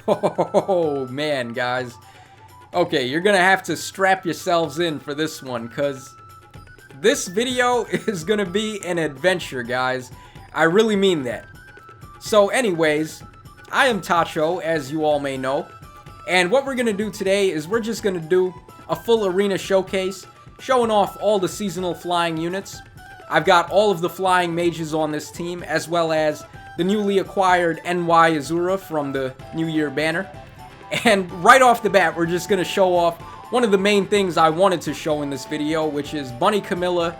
Oh, man, guys. Okay, you're gonna have to strap yourselves in for this one, because this video is gonna be an adventure, guys. I really mean that. So anyways, I am Tacho, as you all may know, and what we're gonna do today is we're just gonna do a full arena showcase, showing off all the seasonal flying units. I've got all of the flying mages on this team, as well as the newly acquired NY Azura from the New Year banner. And right off the bat, we're just going to show off one of the main things I wanted to show in this video, which is Bunny Camilla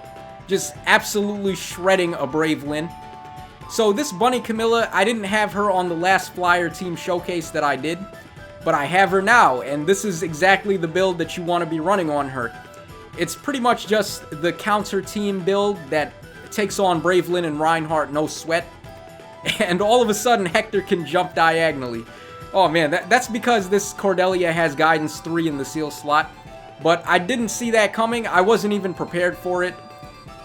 just absolutely shredding a Brave Lyn. So this Bunny Camilla, I didn't have her on the last Flyer team showcase that I did, but I have her now, and this is exactly the build that you want to be running on her. It's pretty much just the counter team build that takes on Brave Lyn and Reinhardt no sweat, and all of a sudden Hector can jump diagonally. Oh man, that's because this Cordelia has Guidance 3 in the seal slot, but I didn't see that coming. I wasn't even prepared for it.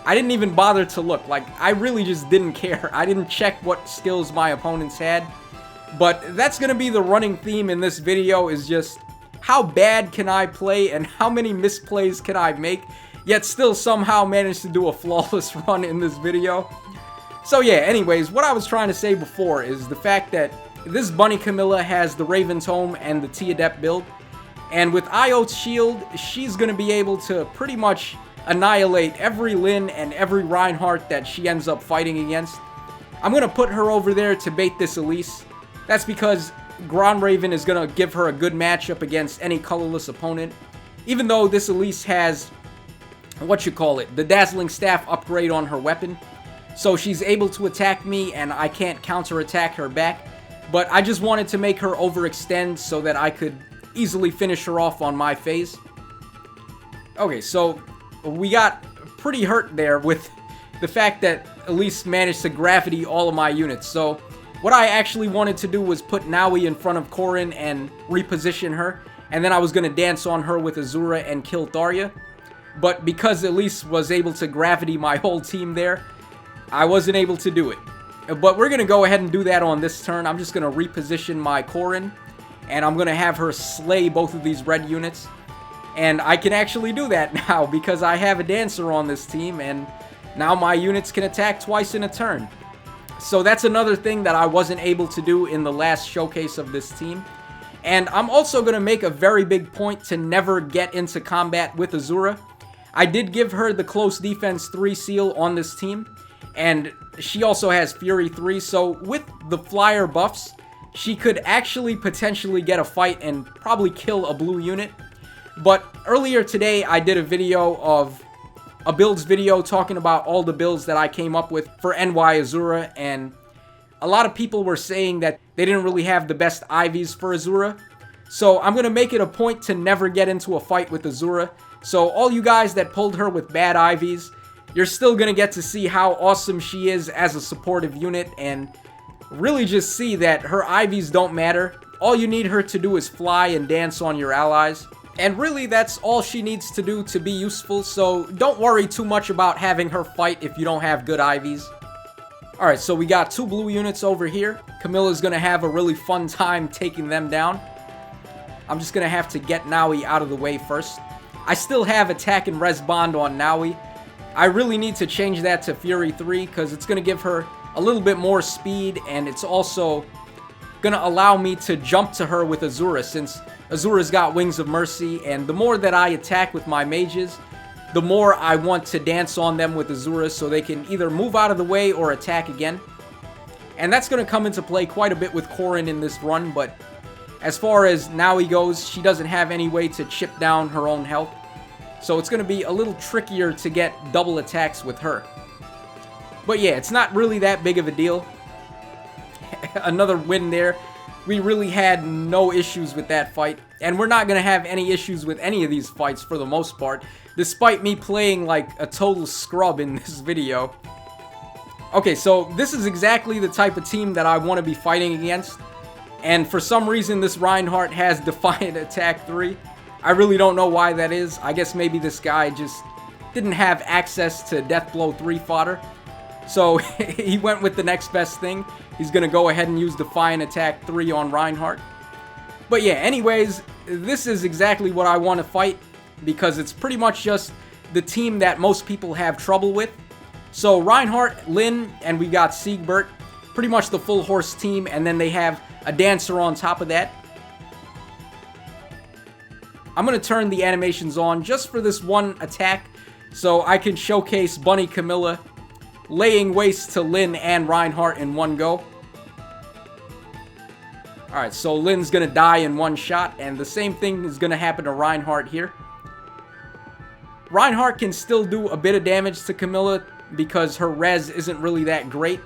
I didn't even bother to look. Like, I really just didn't care. I didn't check what skills my opponents had, but that's gonna be the running theme in this video, is just how bad can I play and how many misplays can I make, yet still somehow manage to do a flawless run in this video. So yeah, anyways, what I was trying to say before is the fact that this Bunny Camilla has the Raven's Home and the T-Adept build, and with Iote's Shield, she's going to be able to pretty much annihilate every Lyn and every Reinhardt that she ends up fighting against. I'm going to put her over there to bait this Elise. That's because Grand Raven is going to give her a good matchup against any colorless opponent, even though this Elise has, the Dazzling Staff upgrade on her weapon. So she's able to attack me and I can't counterattack her back. But I just wanted to make her overextend so that I could easily finish her off on my phase. Okay, so we got pretty hurt there with the fact that Elise managed to gravity all of my units. So what I actually wanted to do was put Naui in front of Corrin and reposition her. And then I was going to dance on her with Azura and kill Tharya. But because Elise was able to gravity my whole team there, I wasn't able to do it. But we're going to go ahead and do that on this turn. I'm just going to reposition my Corrin, and I'm going to have her slay both of these red units. And I can actually do that now because I have a Dancer on this team, and now my units can attack twice in a turn. So that's another thing that I wasn't able to do in the last showcase of this team. And I'm also going to make a very big point to never get into combat with Azura. I did give her the Close Defense 3 seal on this team, and she also has Fury 3, so with the Flyer buffs, she could actually potentially get a fight and probably kill a blue unit. But earlier today, I did a video of a builds video talking about all the builds that I came up with for NY Azura, and a lot of people were saying that they didn't really have the best Ivies for Azura. So I'm going to make it a point to never get into a fight with Azura. So all you guys that pulled her with bad Ivies, you're still going to get to see how awesome she is as a supportive unit, and really just see that her Ivies don't matter. All you need her to do is fly and dance on your allies. And really, that's all she needs to do to be useful, so don't worry too much about having her fight if you don't have good Ivies. Alright, so we got two blue units over here. Camilla's going to have a really fun time taking them down. I'm just going to have to get Naui out of the way first. I still have attack and res bond on Naui. I really need to change that to Fury 3 because it's going to give her a little bit more speed, and it's also going to allow me to jump to her with Azura, since Azura's got Wings of Mercy, and the more that I attack with my mages, the more I want to dance on them with Azura so they can either move out of the way or attack again. And that's going to come into play quite a bit with Corrin in this run, but as far as Naui goes, she doesn't have any way to chip down her own health. So it's going to be a little trickier to get double attacks with her. But yeah, it's not really that big of a deal. Another win there. We really had no issues with that fight. And we're not going to have any issues with any of these fights for the most part, despite me playing like a total scrub in this video. Okay, so this is exactly the type of team that I want to be fighting against. And for some reason, this Reinhardt has Defiant Attack 3. I really don't know why that is. I guess maybe this guy just didn't have access to Deathblow 3 fodder. So he went with the next best thing. He's going to go ahead and use Defiant Attack 3 on Reinhardt. But yeah, anyways, this is exactly what I want to fight because it's pretty much just the team that most people have trouble with. So Reinhardt, Lynn, and we got Siegbert, pretty much the full horse team, and then they have a dancer on top of that. I'm going to turn the animations on just for this one attack so I can showcase Bunny Camilla laying waste to Lynn and Reinhardt in one go. Alright, so Lynn's going to die in one shot, and the same thing is going to happen to Reinhardt here. Reinhardt can still do a bit of damage to Camilla because her res isn't really that great.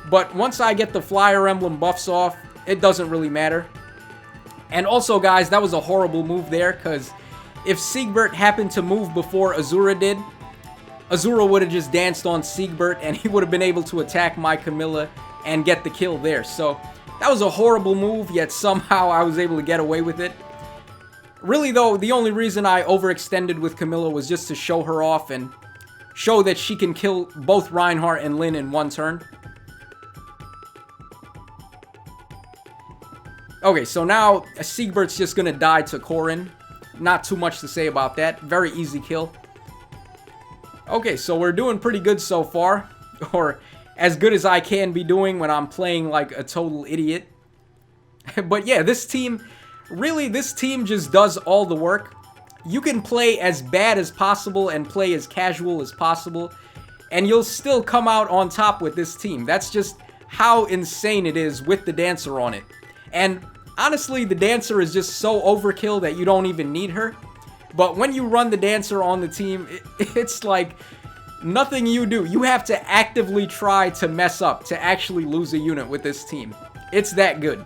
But once I get the Flier Emblem buffs off, it doesn't really matter. And also, guys, that was a horrible move there, because if Siegbert happened to move before Azura did, Azura would have just danced on Siegbert, and he would have been able to attack my Camilla and get the kill there. So that was a horrible move, yet somehow I was able to get away with it. Really, though, the only reason I overextended with Camilla was just to show her off and show that she can kill both Reinhardt and Lynn in one turn. Okay, so now Siegbert's just gonna die to Corrin. Not too much to say about that. Very easy kill. Okay, so we're doing pretty good so far. Or as good as I can be doing when I'm playing like a total idiot. But yeah, this team, really, this team just does all the work. You can play as bad as possible and play as casual as possible, and you'll still come out on top with this team. That's just how insane it is with the dancer on it. And honestly, the dancer is just so overkill that you don't even need her. But when you run the dancer on the team, it's like nothing you do. You have to actively try to mess up to actually lose a unit with this team. It's that good.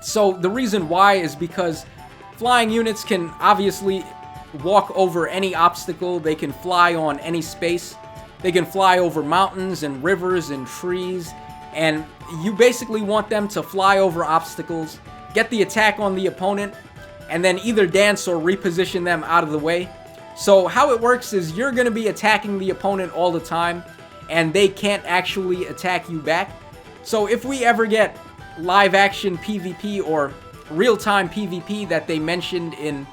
So the reason why is because flying units can obviously walk over any obstacle. They can fly on any space. They can fly over mountains and rivers and trees. And you basically want them to fly over obstacles, get the attack on the opponent, and then either dance or reposition them out of the way. So how it works is you're going to be attacking the opponent all the time, and they can't actually attack you back. So if we ever get live action PvP or real-time PvP that they mentioned in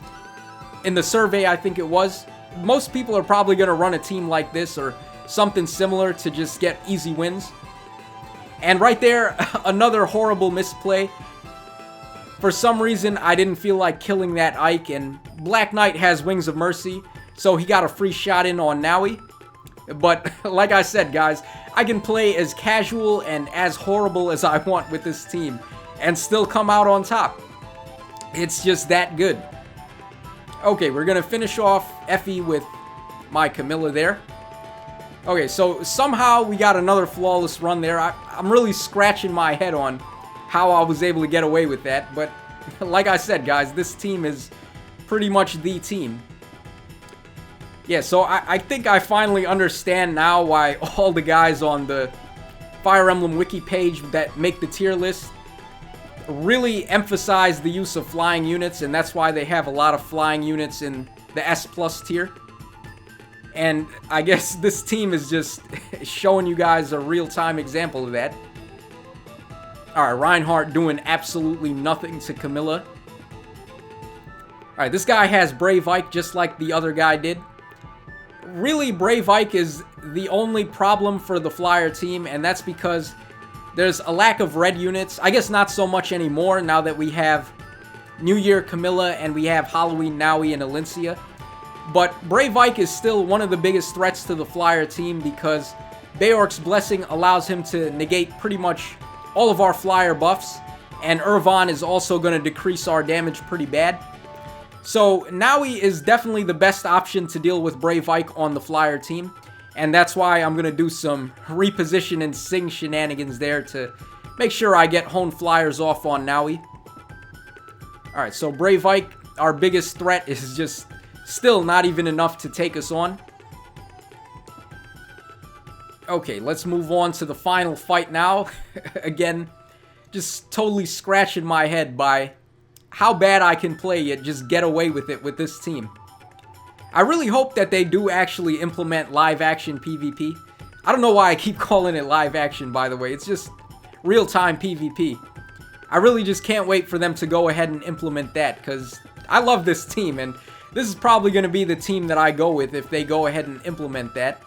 the survey, I think it was, most people are probably going to run a team like this or something similar to just get easy wins. And right there, another horrible misplay. For some reason, I didn't feel like killing that Ike, and Black Knight has Wings of Mercy, so he got a free shot in on Naui. But like I said, guys, I can play as casual and as horrible as I want with this team and still come out on top. It's just that good. Okay, we're going to finish off Effie with my Camilla there. Okay, so somehow we got another flawless run there. I'm really scratching my head on how I was able to get away with that. But like I said, guys, this team is pretty much the team. Yeah, so I think I finally understand now why all the guys on the Fire Emblem wiki page that make the tier list really emphasize the use of flying units, and that's why they have a lot of flying units in the S+ tier. And I guess this team is just showing you guys a real-time example of that. Alright, Reinhardt doing absolutely nothing to Camilla. Alright, this guy has Brave Ike just like the other guy did. Really, Brave Ike is the only problem for the Flier team, and that's because there's a lack of red units. I guess not so much anymore now that we have New Year Camilla and we have Halloween Naui and Alencia. But Brave Ike is still one of the biggest threats to the Flier team because Beork's Blessing allows him to negate pretty much all of our Flier buffs, and Irvan is also going to decrease our damage pretty bad. So Naui is definitely the best option to deal with Brave Ike on the Flier team, and that's why I'm going to do some reposition and sing shenanigans there to make sure I get Hone Flyers off on Naui. Alright, so Brave Ike, our biggest threat, is just still not even enough to take us on. Okay, let's move on to the final fight now. Again, just totally scratching my head by how bad I can play yet just get away with it with this team. I really hope that they do actually implement live action PvP. I don't know why I keep calling it live action, by the way. It's just real-time PvP. I really just can't wait for them to go ahead and implement that, because I love this team, and this is probably going to be the team that I go with if they go ahead and implement that.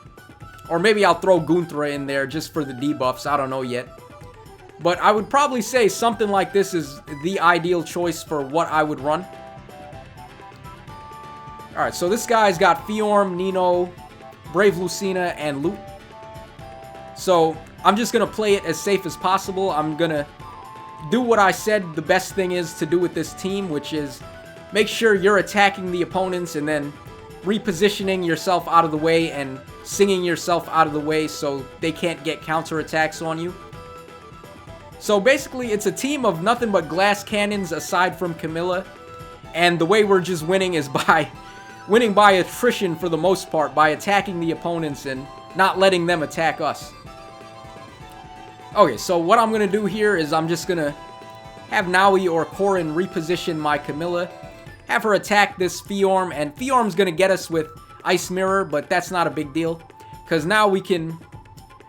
Or maybe I'll throw Gunthra in there just for the debuffs, I don't know yet. But I would probably say something like this is the ideal choice for what I would run. Alright, so this guy's got Fiorm, Nino, Brave Lucina, and Loot. So I'm just going to play it as safe as possible. I'm going to do what I said the best thing is to do with this team, which is make sure you're attacking the opponents and then repositioning yourself out of the way and singing yourself out of the way so they can't get counterattacks on you. So basically, it's a team of nothing but glass cannons aside from Camilla, and the way we're just winning is by winning by attrition for the most part, by attacking the opponents and not letting them attack us. Okay, so what I'm going to do here is I'm just going to have Naui or Corrin reposition my Camilla, have her attack this Fiorm, and Fiorm's going to get us with Ice Mirror, but that's not a big deal, because now we can...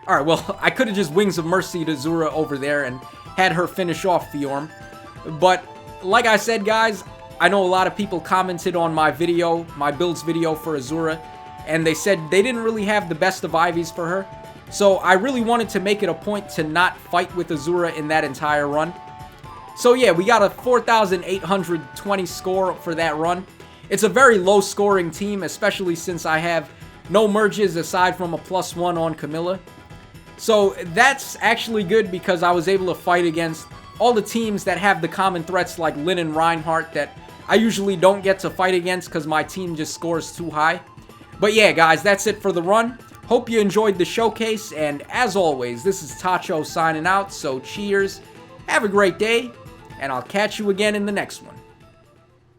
Alright, well, I could have just Wings of Mercy to Zura over there and had her finish off Fiorm. But, like I said, guys, I know a lot of people commented on my video, my builds video for Azura, and they said they didn't really have the best of Ivies for her. So I really wanted to make it a point to not fight with Azura in that entire run. So yeah, we got a 4,820 score for that run. It's a very low scoring team, especially since I have no merges aside from a +1 on Camilla. So that's actually good because I was able to fight against all the teams that have the common threats like Lyn and Reinhardt that I usually don't get to fight against because my team just scores too high. But yeah, guys, that's it for the run. Hope you enjoyed the showcase, and as always, this is Tacho signing out, so cheers, have a great day, and I'll catch you again in the next one.